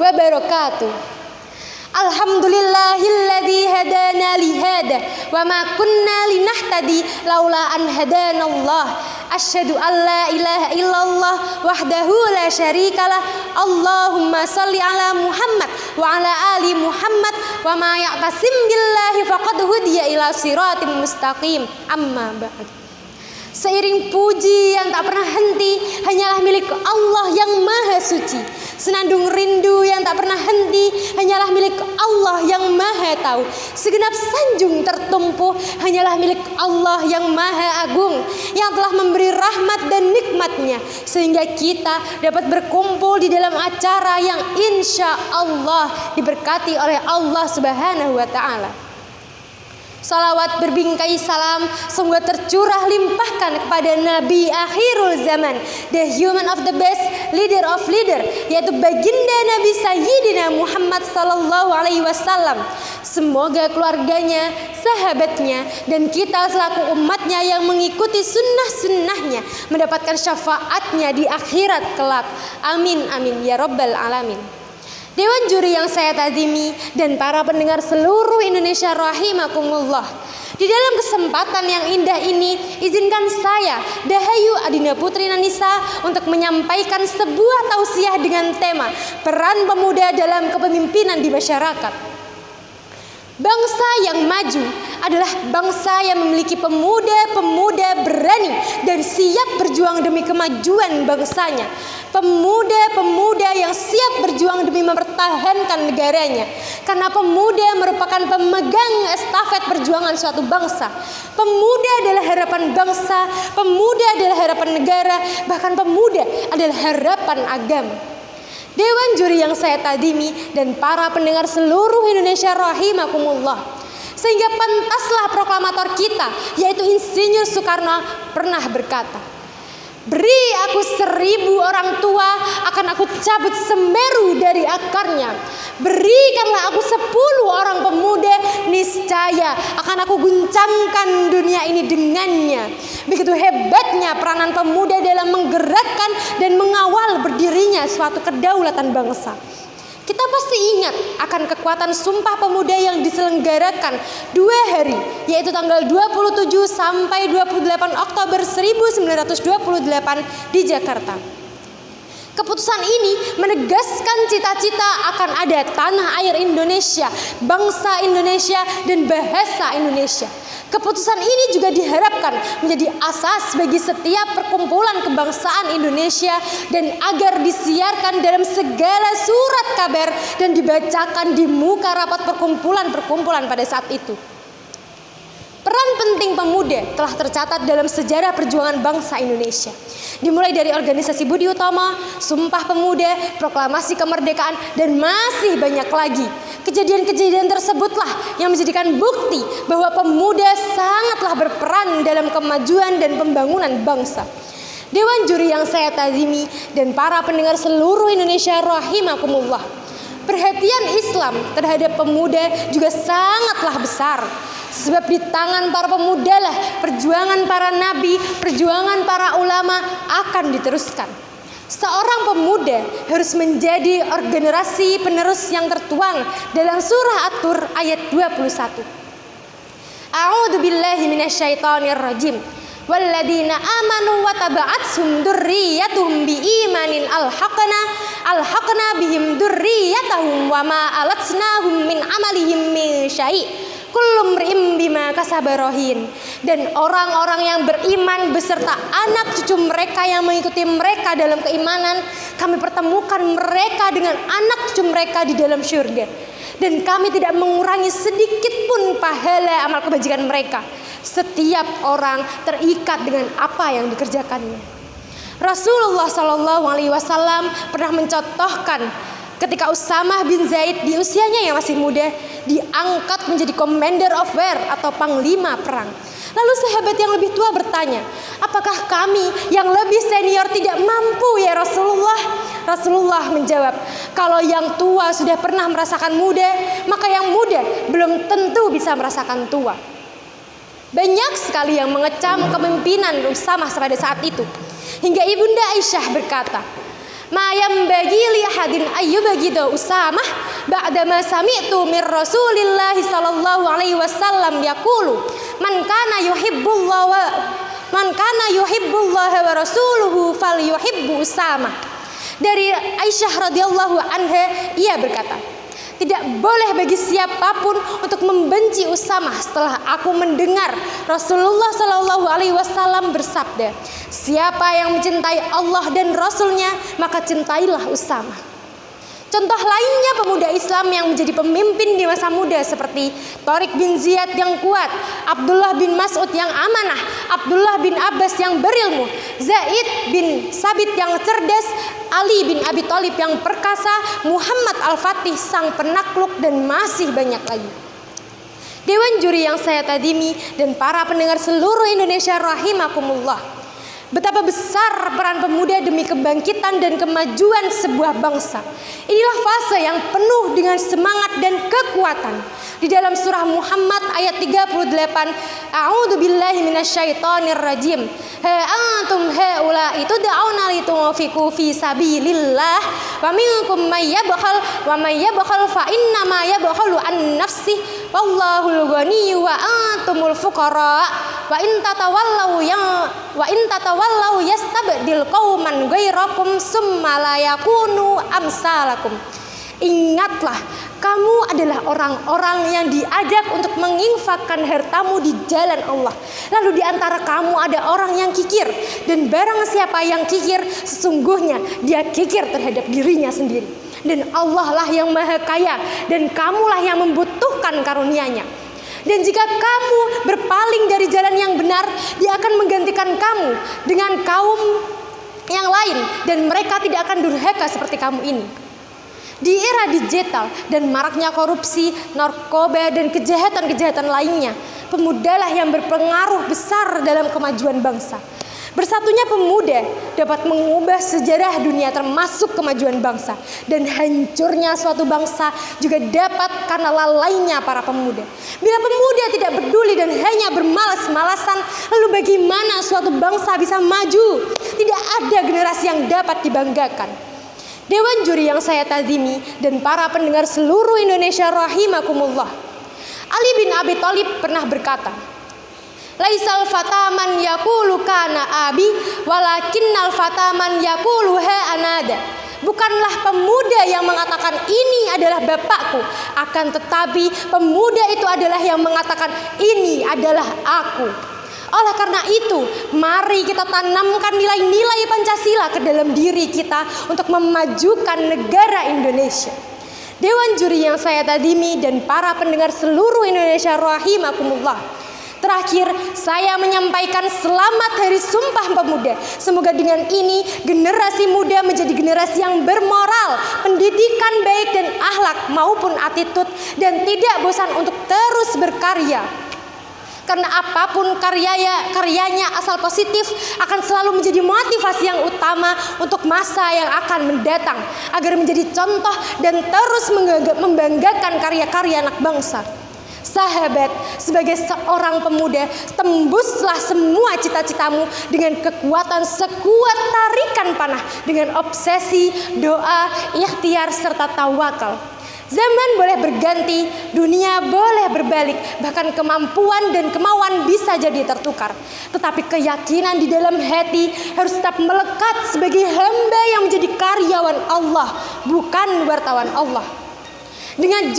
wabarakatuh. Alhamdulillahilladzi hadana lihada wa ma kunna linahtadi laula an hadanallah. Asyhadu an la ilaha illallah wahdahu la syarikalah. Allahumma shalli ala Muhammad wa ala ali Muhammad wa ma ya'tasim billahi faqad hudiya ila siratim mustaqim. Amma ba'd. Seiring puji yang tak pernah henti hanyalah milik Allah yang maha suci. Senandung rindu yang tak pernah henti hanyalah milik Allah yang maha tahu. Segenap sanjung tertumpu hanyalah milik Allah yang maha agung, yang telah memberi rahmat dan nikmatnya sehingga kita dapat berkumpul di dalam acara yang insya Allah diberkati oleh Allah Subhanahu wa ta'ala. Salawat berbingkai salam semoga tercurah limpahkan kepada Nabi akhirul zaman, the human of the best, leader of leader, yaitu baginda Nabi Sayyidina Muhammad sallallahu alaihi wasallam. Semoga keluarganya, sahabatnya, dan kita selaku umatnya yang mengikuti sunnah-sunnahnya mendapatkan syafaatnya di akhirat kelak. Amin amin ya rabbal alamin. Dewan juri yang saya tazimi dan para pendengar seluruh Indonesia rahimakumullah. Di dalam kesempatan yang indah ini, izinkan saya, Dahayu Adinda Putri Nanisa, untuk menyampaikan sebuah tausiah dengan tema peran pemuda dalam kepemimpinan di masyarakat. Bangsa yang maju adalah bangsa yang memiliki pemuda-pemuda berani dan siap berjuang demi kemajuan bangsanya. Pemuda-pemuda yang siap berjuang demi mempertahankan negaranya. Karena pemuda merupakan pemegang estafet perjuangan suatu bangsa. Pemuda adalah harapan bangsa, pemuda adalah harapan negara, bahkan pemuda adalah harapan agama. Dewan juri yang saya tadimi dan para pendengar seluruh Indonesia rahimakumullah. Sehingga pantaslah proklamator kita, yaitu Insinyur Soekarno, pernah berkata, beri aku 1000 orang tua, akan aku cabut Semeru dari akarnya. Berikanlah aku 10 orang pemuda, niscaya akan aku guncangkan dunia ini dengannya. Begitu hebatnya peranan pemuda dalam menggerakkan dan mengawal berdirinya suatu kedaulatan bangsa. Kita pasti ingat akan kekuatan Sumpah Pemuda yang diselenggarakan 2 hari, yaitu tanggal 27 sampai 28 Oktober 1928 di Jakarta. Keputusan ini menegaskan cita-cita akan ada tanah air Indonesia, bangsa Indonesia, dan bahasa Indonesia. Keputusan ini juga diharapkan menjadi asas bagi setiap perkumpulan kebangsaan Indonesia dan agar disiarkan dalam segala surat kabar dan dibacakan di muka rapat perkumpulan-perkumpulan pada saat itu. Peran penting pemuda telah tercatat dalam sejarah perjuangan bangsa Indonesia. Dimulai dari organisasi Budi Utomo, Sumpah Pemuda, Proklamasi Kemerdekaan, dan masih banyak lagi. Kejadian-kejadian tersebutlah yang menjadikan bukti bahwa pemuda sangatlah berperan dalam kemajuan dan pembangunan bangsa. Dewan juri yang saya tazimi dan para pendengar seluruh Indonesia rahimakumullah. Perhatian Islam terhadap pemuda juga sangatlah besar. Sebab di tangan para pemuda lah perjuangan para nabi, perjuangan para ulama akan diteruskan. Seorang pemuda harus menjadi generasi penerus yang tertuang dalam surah At-Tur ayat 21. A'udzu billahi minasyaitonir rajim. Walladzina amanu wa taba'athum dzurriyyatuhum biimanin alhaqna bihim dzurriyyatahum wa ma alatsnahum min amalihim min syai'. Kullu mri'in bima kasaba rahin. Dan orang-orang yang beriman beserta anak cucu mereka yang mengikuti mereka dalam keimanan, kami pertemukan mereka dengan anak cucu mereka di dalam syurga. Dan kami tidak mengurangi sedikit pun pahala amal kebajikan mereka. Setiap orang terikat dengan apa yang dikerjakannya. Rasulullah SAW pernah mencontohkan ketika Usamah bin Zaid di usianya yang masih muda diangkat menjadi commander of war atau panglima perang. Lalu sahabat yang lebih tua bertanya, apakah kami yang lebih senior tidak mampu ya Rasulullah? Rasulullah menjawab, kalau yang tua sudah pernah merasakan muda, maka yang muda belum tentu bisa merasakan tua. Banyak sekali yang mengecam kepemimpinan Usamah pada saat itu. Hingga Ibunda Aisyah berkata, Ma yambagi li ahadin ayyubghida Usamah ba'da ma sami'tu mir Rasulillah sallallahu alaihi wasallam yaqulu man kana yuhibbullaha wa rasuluhu falyuhibbu Usamah. Dari Aisyah radhiyallahu anha, ia berkata, tidak boleh bagi siapapun untuk membenci Usamah setelah aku mendengar Rasulullah Shallallahu Alaihi Wasallam bersabda, siapa yang mencintai Allah dan Rasulnya maka cintailah Usamah. Contoh lainnya pemuda Islam yang menjadi pemimpin di masa muda seperti Tariq bin Ziyad yang kuat, Abdullah bin Mas'ud yang amanah, Abdullah bin Abbas yang berilmu, Zaid bin Sabit yang cerdas, Ali bin Abi Thalib yang perkasa, Muhammad Al-Fatih sang penakluk, dan masih banyak lagi. Dewan juri yang saya tadimi dan para pendengar seluruh Indonesia rahimakumullah, betapa besar peran pemuda demi kebangkitan dan kemajuan sebuah bangsa. Inilah fase yang penuh dengan semangat dan kekuatan. Di dalam surah Muhammad ayat 38, A'udzu billahi minasyaitonir rajim. Ha antum haula'i tud'auna litunfiqu fi sabilillah wa minkum may yabkhal fa inna ma yabkhalu an nafsihi wallahul ghaniyyu wa antumul fuqara wa in tatawallaw yastabdil qauman ghairakum summa la yakunu amsalakum. Ingatlah, kamu adalah orang-orang yang diajak untuk menginfakkan hartamu di jalan Allah. Lalu di antara kamu ada orang yang kikir, dan barang siapa yang kikir, sesungguhnya dia kikir terhadap dirinya sendiri. Dan Allah lah yang maha kaya, dan kamulah yang membutuhkan karunia-Nya. Dan jika kamu berpaling dari jalan yang benar, dia akan menggantikan kamu dengan kaum yang lain, dan mereka tidak akan durhaka seperti kamu ini. Di era digital dan maraknya korupsi, narkoba, dan kejahatan-kejahatan lainnya, pemudalah yang berpengaruh besar dalam kemajuan bangsa. Bersatunya pemuda dapat mengubah sejarah dunia termasuk kemajuan bangsa, dan hancurnya suatu bangsa juga dapat karena lalainya para pemuda. Bila pemuda tidak peduli dan hanya bermalas-malasan, lalu bagaimana suatu bangsa bisa maju? Tidak ada generasi yang dapat dibanggakan. Dewan juri yang saya tazimi dan para pendengar seluruh Indonesia rahimakumullah, Ali bin Abi Thalib pernah berkata, laisal fataman yaqulu kana abi walakinnal fataman yaqulu ha anada. Bukanlah pemuda yang mengatakan ini adalah bapakku, akan tetapi pemuda itu adalah yang mengatakan ini adalah aku. Oleh karena itu, mari kita tanamkan nilai-nilai Pancasila ke dalam diri kita untuk memajukan negara Indonesia. Dewan juri yang saya tadimi dan para pendengar seluruh Indonesia rahimakumullah, terakhir saya menyampaikan selamat Hari Sumpah Pemuda. Semoga dengan ini generasi muda menjadi generasi yang bermoral, pendidikan baik dan akhlak maupun attitude, dan tidak bosan untuk terus berkarya. Karena apapun karyanya asal positif akan selalu menjadi motivasi yang utama untuk masa yang akan mendatang, agar menjadi contoh dan terus membanggakan karya-karya anak bangsa. Sahabat, sebagai seorang pemuda, tembuslah semua cita-citamu dengan kekuatan sekuat tarikan panah, dengan obsesi, doa, ikhtiar, serta tawakal. Zaman boleh berganti, dunia boleh berbalik, bahkan kemampuan dan kemauan bisa jadi tertukar. Tetapi keyakinan di dalam hati harus tetap melekat sebagai hamba yang menjadi karyawan Allah, bukan wartawan Allah. Dengan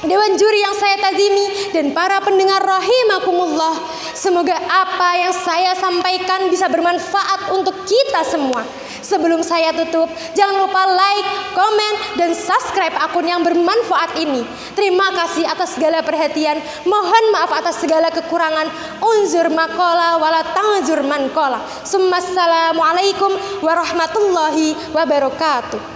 Dewan juri yang saya tazimi dan para pendengar rahimakumullah, semoga apa yang saya sampaikan bisa bermanfaat untuk kita semua. Sebelum saya tutup, jangan lupa like, komen, dan subscribe akun yang bermanfaat ini. Terima kasih atas segala perhatian. Mohon maaf atas segala kekurangan. Unzur maqala wala tanzur man qala. Assalamualaikum warahmatullahi wabarakatuh.